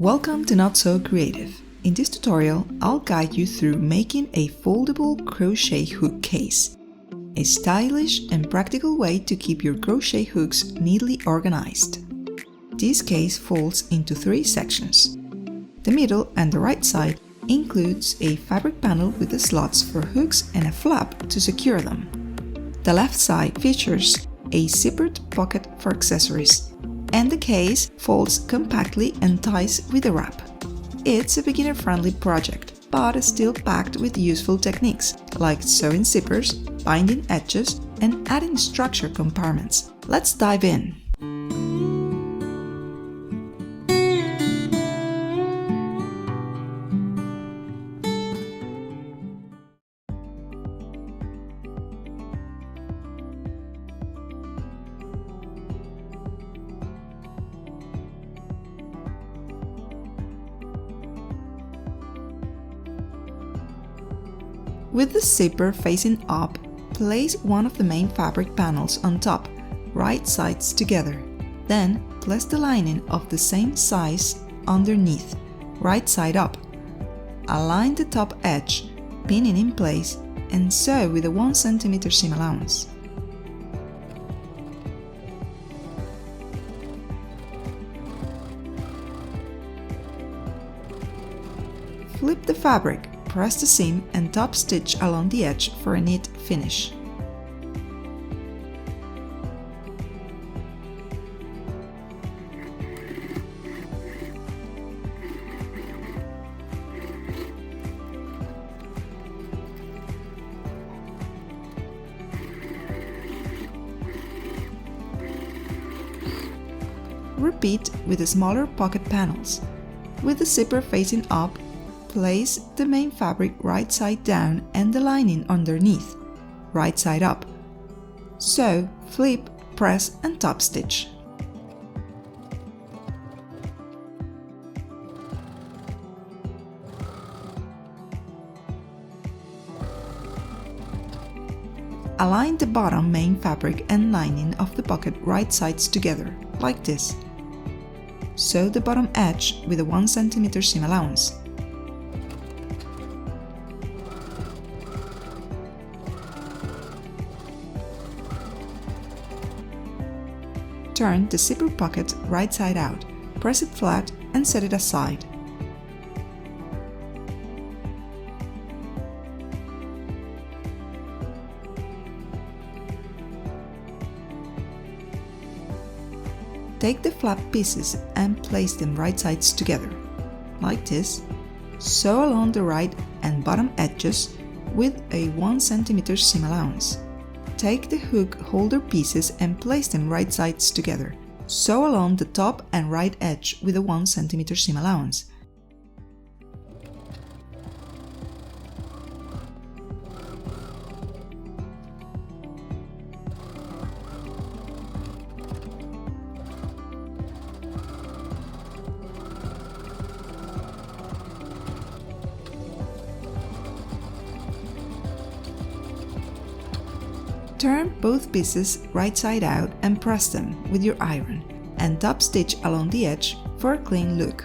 Welcome to Not So Creative. In this tutorial, I'll guide you through making a foldable crochet hook case. A stylish and practical way to keep your crochet hooks neatly organized. This case folds into 3 sections. The middle and the right side includes a fabric panel with the slots for hooks and a flap to secure them. The left side features a zippered pocket for accessories, and the case folds compactly and ties with a wrap. It's a beginner-friendly project, but is still packed with useful techniques like sewing zippers, binding edges, and adding structure compartments. Let's dive in. With the zipper facing up, place one of the main fabric panels on top, right sides together. Then, place the lining of the same size underneath, right side up. Align the top edge, pinning in place, and sew with a 1 cm seam allowance. Flip the fabric. Press the seam and top stitch along the edge for a neat finish. Repeat with the smaller pocket panels. With the zipper facing up, place the main fabric right side down and the lining underneath, right side up. Sew, flip, press and top stitch. Align the bottom main fabric and lining of the pocket right sides together, like this. Sew the bottom edge with a 1 cm seam allowance. Turn the zipper pocket right side out, press it flat and set it aside. Take the flap pieces and place them right sides together, like this. Sew along the right and bottom edges with a 1 cm seam allowance. Take the hook holder pieces and place them right sides together. Sew along the top and right edge with a 1 cm seam allowance. Turn both pieces right side out and press them with your iron, and top stitch along the edge for a clean look.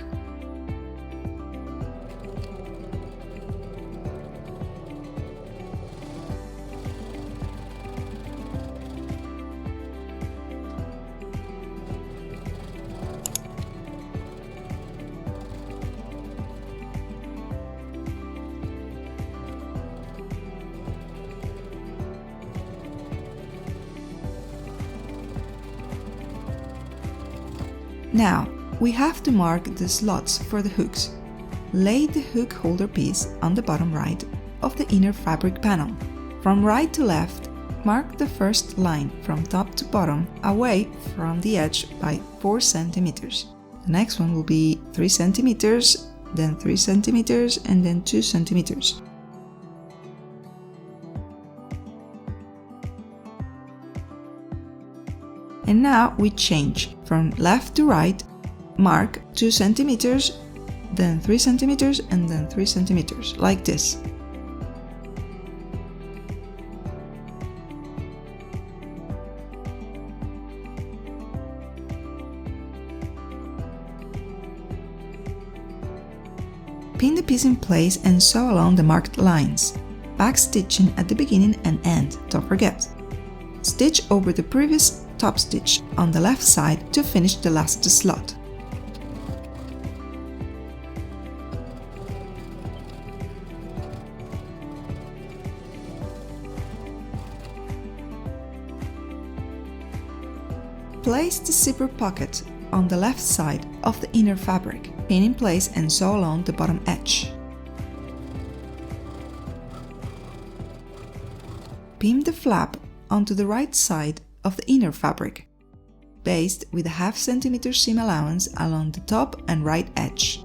Now, we have to mark the slots for the hooks. Lay the hook holder piece on the bottom right of the inner fabric panel. From right to left, mark the first line from top to bottom away from the edge by 4 cm. The next one will be 3 cm, then 3 cm, and then 2 cm. And now we change from left to right, mark 2 cm, then 3 cm, and then 3 cm, like this. Pin the piece in place and sew along the marked lines. Backstitching at the beginning and end, don't forget. Stitch over the previous top stitch on the left side to finish the last slot. Place the zipper pocket on the left side of the inner fabric, pin in place and sew along the bottom edge. Pin the flap onto the right side of the inner fabric, baste with a 1/2 cm seam allowance along the top and right edge.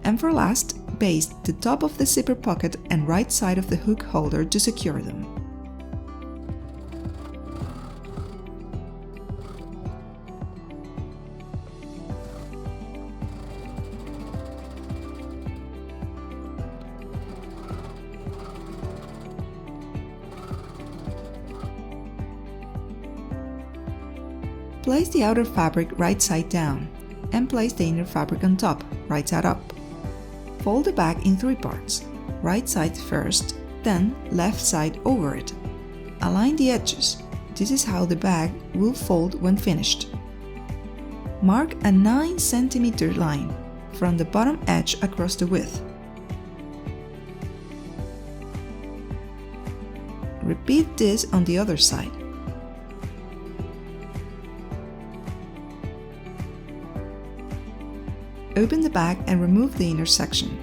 And for last, baste the top of the zipper pocket and right side of the hook holder to secure them. Place the outer fabric right side down and place the inner fabric on top, right side up. Fold the bag in 3 parts, right side first, then left side over it. Align the edges. This is how the bag will fold when finished. Mark a 9 cm line from the bottom edge across the width. Repeat this on the other side. Open the bag and remove the inner section.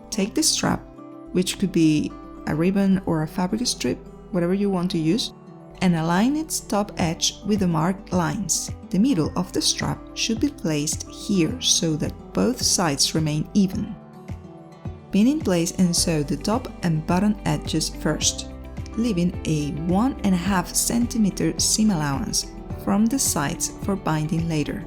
Take the strap, which could be a ribbon or a fabric strip, whatever you want to use, and align its top edge with the marked lines. The middle of the strap should be placed here so that both sides remain even. Pin in place and sew the top and bottom edges first, leaving a 1.5 cm seam allowance from the sides for binding later.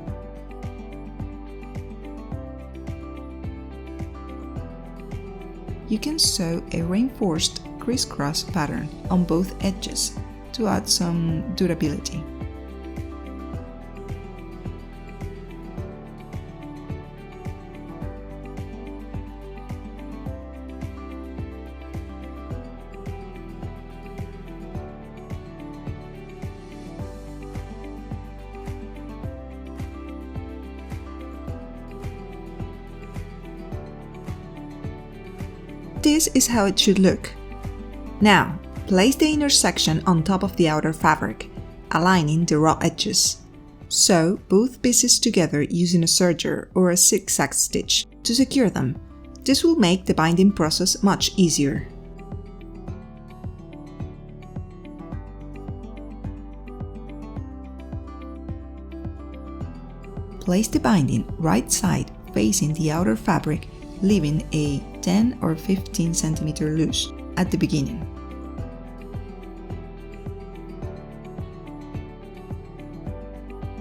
You can sew a reinforced crisscross pattern on both edges to add some durability. This is how it should look. Now, place the inner section on top of the outer fabric, aligning the raw edges. Sew both pieces together using a serger or a zigzag stitch to secure them. This will make the binding process much easier. Place the binding right side facing the outer fabric, leaving a 10 or 15 cm loose at the beginning.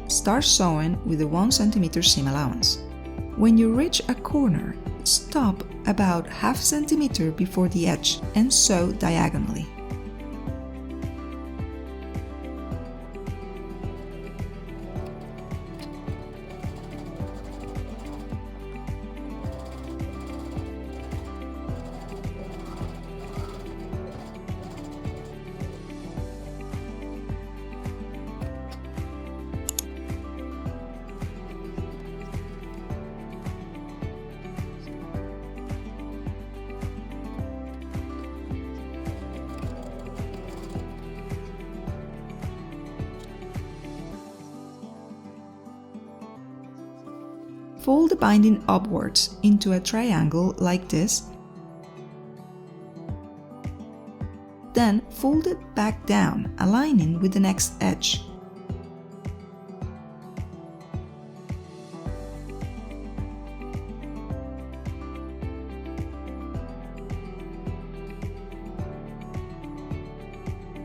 Start sewing with a 1 cm seam allowance. When you reach a corner, stop about 1/2 cm before the edge and sew diagonally. Fold the binding upwards into a triangle like this, then fold it back down, aligning with the next edge.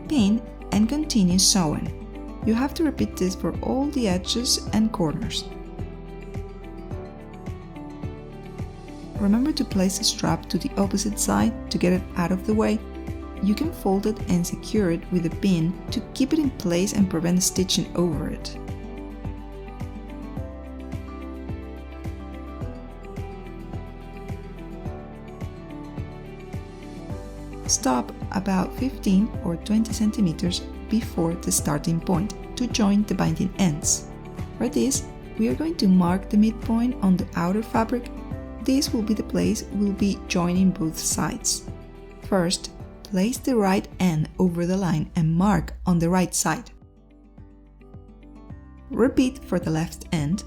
Pin and continue sewing. You have to repeat this for all the edges and corners. Remember to place the strap to the opposite side to get it out of the way. you can fold it and secure it with a pin to keep it in place and prevent stitching over it. Stop about 15 or 20 centimeters before the starting point to join the binding ends. For this, we are going to mark the midpoint on the outer fabric. This will be the place we'll be joining both sides. First, place the right end over the line and mark on the right side. Repeat for the left end.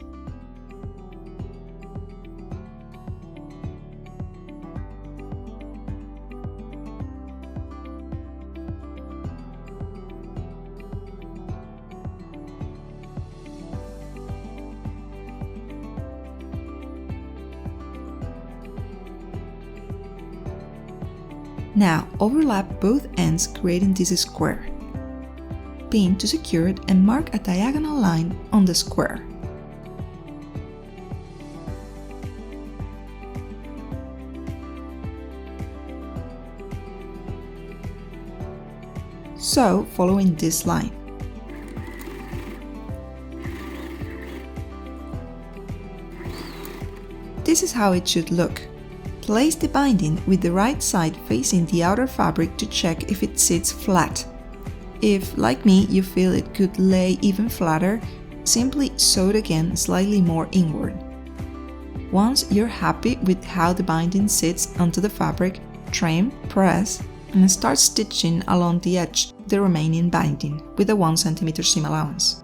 Now overlap both ends, creating this square. Pin to secure it and mark a diagonal line on the square. So, following this line. This is how it should look. Place the binding with the right side facing the outer fabric to check if it sits flat. If, like me, you feel it could lay even flatter, simply sew it again slightly more inward. Once you're happy with how the binding sits onto the fabric, trim, press, and start stitching along the edge the remaining binding with a 1 cm seam allowance.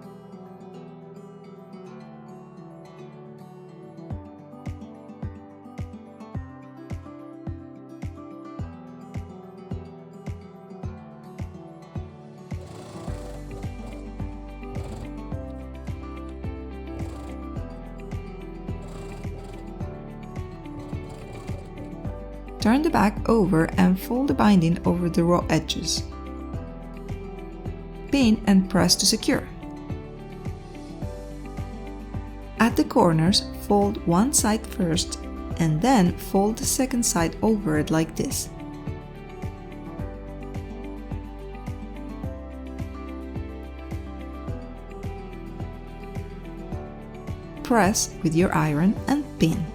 Turn the back over and fold the binding over the raw edges. Pin and press to secure. At the corners, fold one side first and then fold the second side over it like this. Press with your iron and pin.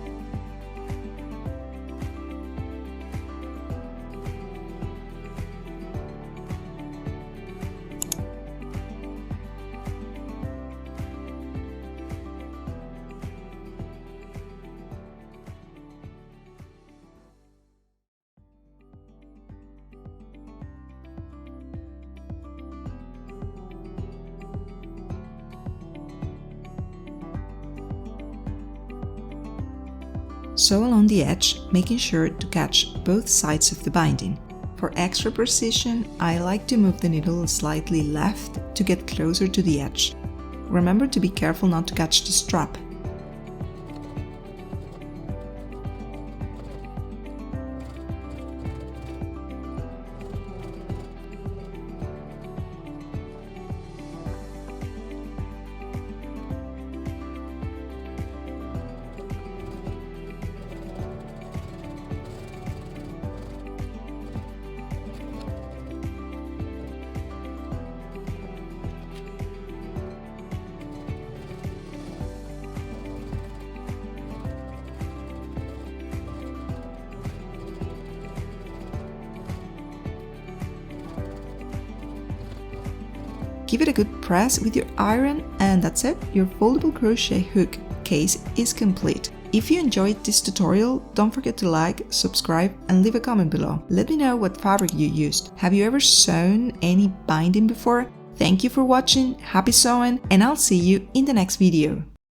Sew along the edge, making sure to catch both sides of the binding. For extra precision, I like to move the needle slightly left to get closer to the edge. Remember to be careful not to catch the strap. Give it a good press with your iron, and that's it, your foldable crochet hook case is complete. If you enjoyed this tutorial, don't forget to like, subscribe, and leave a comment below. Let me know what fabric you used. Have you ever sewn any binding before? Thank you for watching, happy sewing, and I'll see you in the next video.